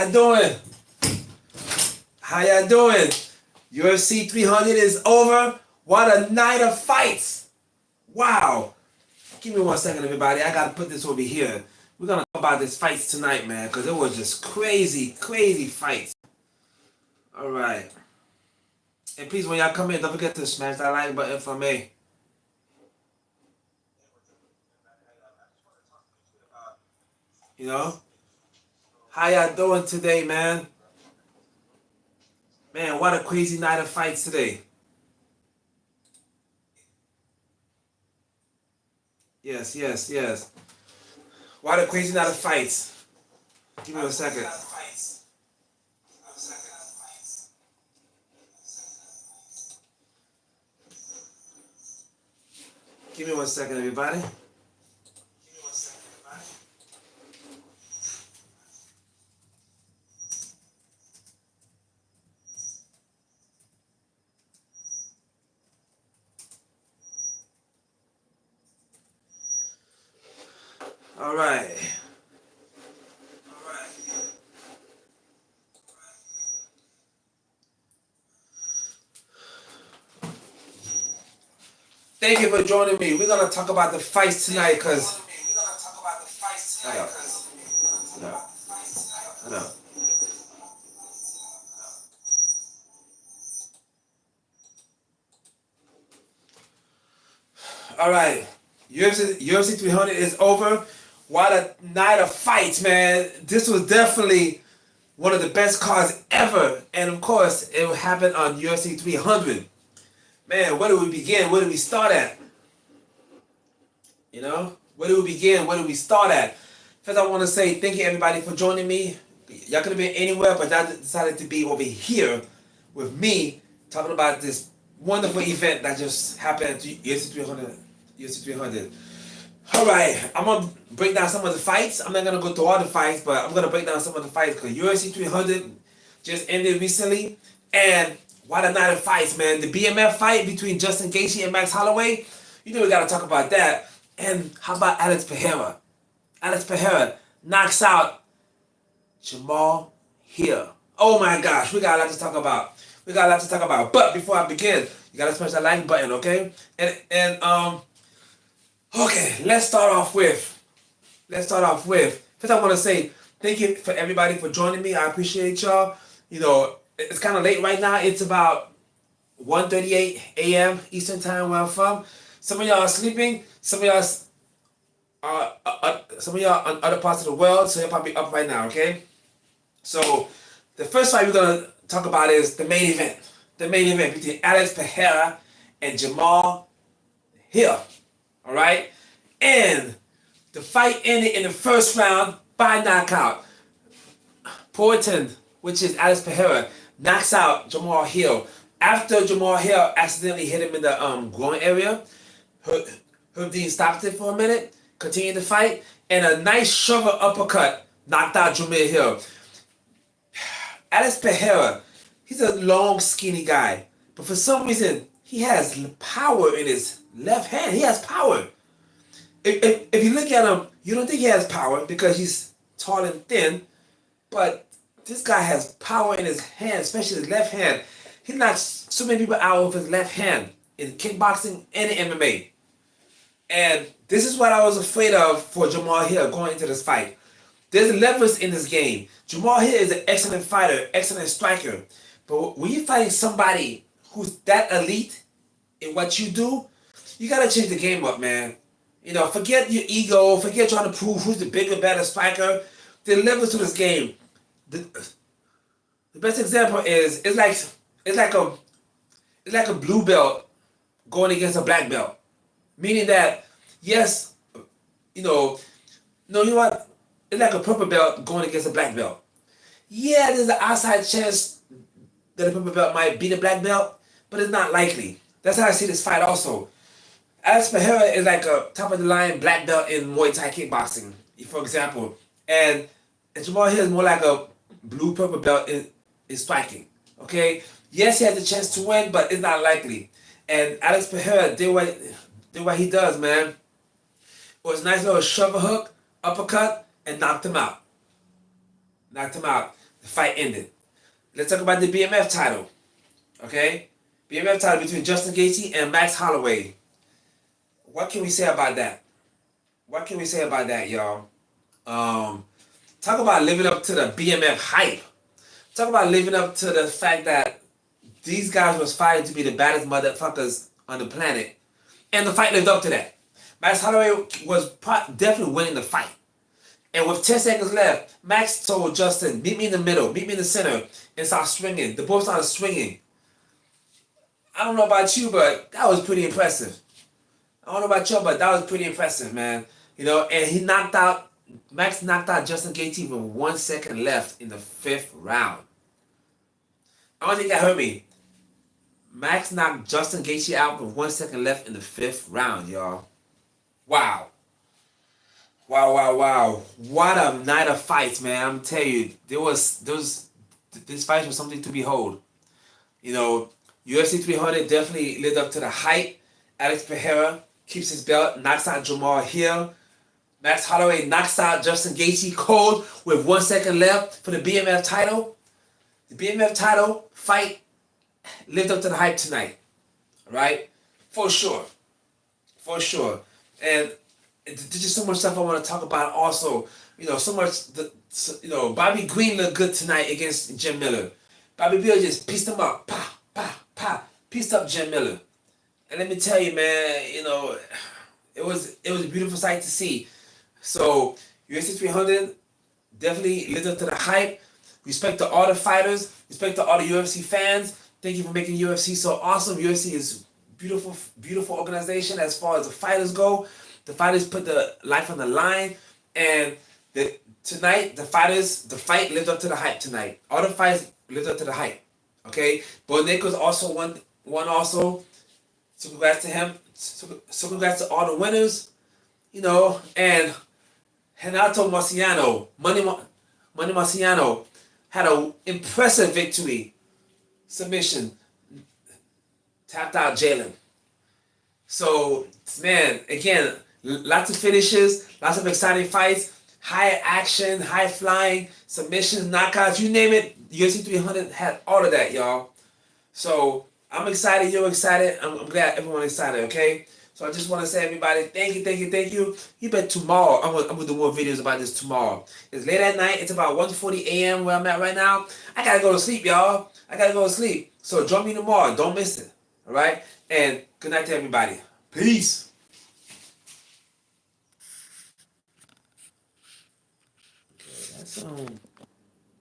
y'all doing? How y'all doing? UFC 300 is over. What a night of fights. Wow. Give me 1 second, everybody. I gotta put this over here. We're gonna talk about this fights tonight, man, because it was just crazy, crazy fights. All right. And please, when y'all come in, don't forget to smash that like button for me. You know? How y'all doing today, man? Man, what a crazy night of fights today. Yes, yes, yes. What a crazy night of fights. Give me a second. Give me 1 second, everybody. All right. Thank you for joining me. We're gonna talk about the fights tonight, cause I know, I know, I know. All right, UFC 300 is over. What a night of fights, man! This was definitely one of the best cards ever, and of course, it happened on UFC 300. Man, where do we begin? Where do we start at? You know, where do we begin? Where do we start at? First, I want to say thank you everybody for joining me. Y'all could have been anywhere, but y'all decided to be over here with me talking about this wonderful event that just happened at UFC 300. UFC 300. All right, I'm gonna break down some of the fights. I'm not gonna go through all the fights, but I'm gonna break down some of the fights because UFC 300 just ended recently, and what a night of fights, man! The BMF fight between Justin Gaethje and Max Holloway. You know we gotta talk about that. And how about Alex Pereira? Alex Pereira knocks out Jamal Hill. Oh my gosh, we got a lot to talk about. We got a lot to talk about. But before I begin, you gotta smash that like button, okay? Okay, let's start off with. First, I want to say thank you for everybody for joining me. I appreciate y'all. You know, it's kind of late right now. It's about 1:38 a.m. Eastern time where I'm from. Some of y'all are sleeping. Some of y'all on other parts of the world, so you're probably up right now. Okay. So the first fight we're gonna talk about is the main event. The main event between Alex Pereira and Jamal Hill. All right, and the fight ended in the first round by knockout. Poirier, which is Alex Pereira, knocks out Jamal Hill after Jamal Hill accidentally hit him in the groin area. Herb Dean stopped it for a minute, continued the fight, and a nice shovel uppercut knocked out Jamal Hill. Alex Pereira, he's a long, skinny guy, but for some reason, he has power in his left hand. He has power. If you look at him, you don't think he has power because he's tall and thin, but this guy has power in his hand, especially his left hand. He knocks so many people out with his left hand in kickboxing and in MMA. And this is what I was afraid of for Jamal Hill going into this fight. There's levels in this game. Jamal Hill is an excellent fighter, excellent striker. But when you're fighting somebody who's that elite in what you do, you gotta change the game up, man. You know, forget your ego, forget trying to prove who's the bigger, better striker. There are levels to this game. The best example is it's like a blue belt going against a black belt. Meaning that, yes, you know, no, you know what? It's like a purple belt going against a black belt. Yeah, there's an outside chance that a purple belt might beat a black belt, but it's not likely. That's how I see this fight also. Alex Pereira is like a top of the line black belt in Muay Thai kickboxing, for example. And Jamal Hill is more like a blue purple belt in striking. Okay? Yes, he has a chance to win, but it's not likely. And Alex Pereira did what he does, man. It was a nice little shovel hook, uppercut, and knocked him out. Knocked him out. the fight ended. Let's talk about the BMF title. Okay? BMF title between Justin Gaethje and Max Holloway. What can we say about that? What can we say about that, y'all? Talk about living up to the BMF hype. Talk about living up to the fact that these guys was fighting to be the baddest motherfuckers on the planet. And the fight lived up to that. Max Holloway was definitely winning the fight. And with 10 seconds left, Max told Justin, meet me in the middle, meet me in the center, and start swinging. The both started swinging. I don't know about you, but that was pretty impressive. I don't know about you, but that was pretty impressive, man. You know, and Max knocked out Justin Gaethje with 1 second left in the 5th round. I don't think that hurt me. Max knocked Justin Gaethje out with 1 second left in the 5th round, y'all. Wow. Wow, wow, wow. What a night of fights, man. I'm telling you, this fight was something to behold. You know, UFC 300 definitely lived up to the hype. Alex Pereira keeps his belt, knocks out Jamal Hill. Max Holloway knocks out Justin Gaethje cold with 1 second left for the BMF title. The BMF title fight lived up to the hype tonight. Right? For sure. For sure. And there's just so much stuff I want to talk about also. You know, so much, Bobby Green looked good tonight against Jim Miller. Bobby Green just pieced him up. Pa, pa, pa. Pieced up Jim Miller. And let me tell you, man, you know, it was a beautiful sight to see. So, UFC 300 definitely lived up to the hype. Respect to all the fighters. Respect to all the UFC fans. Thank you for making UFC so awesome. UFC is beautiful, beautiful organization as far as the fighters go. The fighters put the life on the line, and tonight the fight lived up to the hype tonight. All the fights lived up to the hype. Okay, Bo Nichols also won also. So congrats to him. So congrats to all the winners. You know, and Renato Marciano, Money Marciano, had an impressive victory. Submission. Tapped out Jalen. So, man, again, lots of finishes, lots of exciting fights, high action, high flying, submissions, knockouts, you name it. UFC 300 had all of that, y'all. So, I'm excited, you're excited. I'm glad everyone's excited, okay? So I just want to say, everybody, thank you. You bet tomorrow, I'm gonna do more videos about this tomorrow. It's late at night. It's about 1:40 a.m. where I'm at right now. I gotta go to sleep, y'all. I gotta go to sleep. So join me tomorrow. Don't miss it. All right? And good night to everybody. Peace. Okay, that's